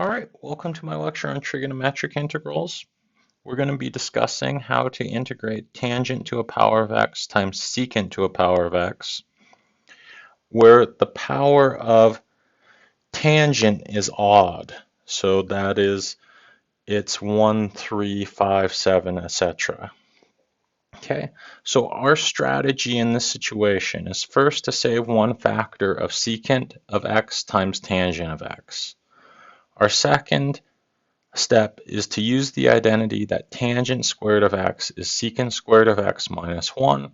All right, welcome to my lecture on trigonometric integrals. We're going to be discussing how to integrate tangent to a power of x times secant to a power of x, where the power of tangent is odd. So that is, it's 1, 3, 5, 7, etc. Okay, so our strategy in this situation is first to save one factor of secant of x times tangent of x. Our second step is to use the identity that tangent squared of x is secant squared of x minus 1.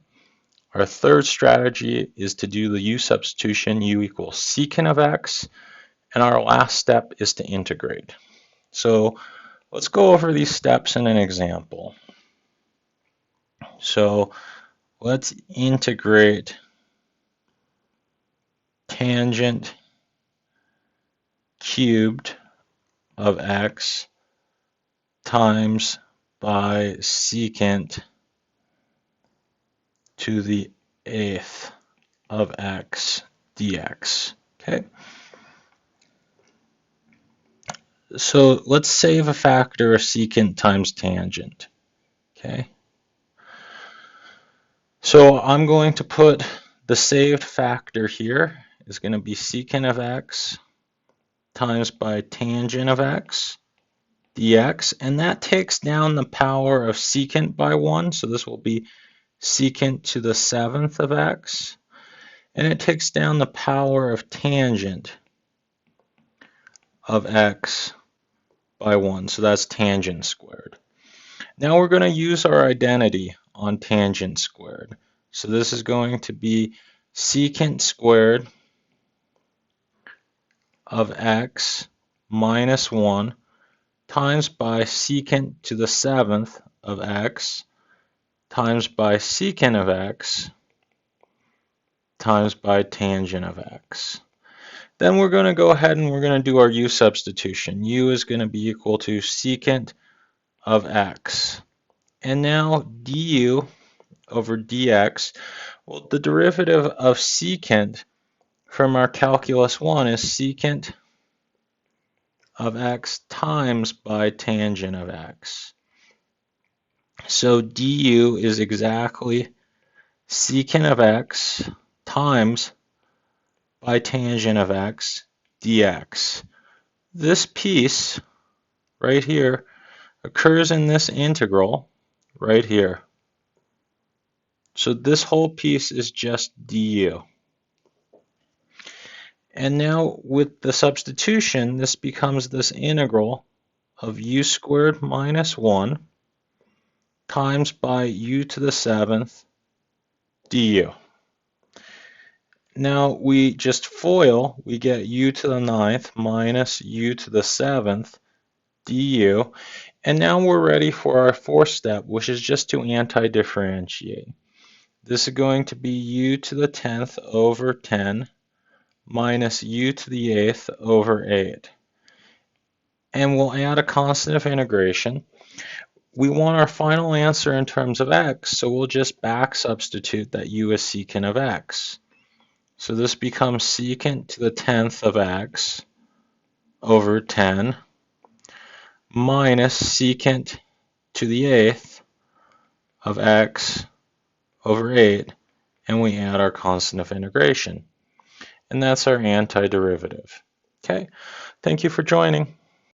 Our third strategy is to do the u substitution, u equals secant of x. And our last step is to integrate. So let's go over these steps in an example. So let's integrate tangent cubed of x times by secant to the eighth of x dx. Okay. So let's save a factor of secant times tangent. Okay. So I'm going to put the saved factor here is going to be secant of x times by tangent of x dx, and that takes down the power of secant by 1, so this will be secant to the 7th of x, and it takes down the power of tangent of x by 1, so that's tangent squared. Now we're going to use our identity on tangent squared. So this is going to be secant squared of x minus 1 times by secant to the 7th of x times by secant of x times by tangent of x. Then we're going to go ahead and we're going to do our u substitution. U is going to be equal to secant of x. And now du over dx, well, the derivative of secant from our calculus 1 is secant of x times by tangent of x. So du is exactly secant of x times by tangent of x dx. This piece right here occurs in this integral right here. So this whole piece is just du. And now with the substitution, this becomes this integral of u squared minus 1 times by u to the 7th du. Now we just FOIL, we get u to the 9th minus u to the 7th du. And now we're ready for our fourth step, which is just to anti-differentiate. This is going to be u to the 10th over 10 minus u to the 8th over 8. And we'll add a constant of integration. We want our final answer in terms of x, so we'll just back substitute that u is secant of x. So this becomes secant to the 10th of x over 10 minus secant to the 8th of x over 8, and we add our constant of integration. And that's our antiderivative. Okay, thank you for joining.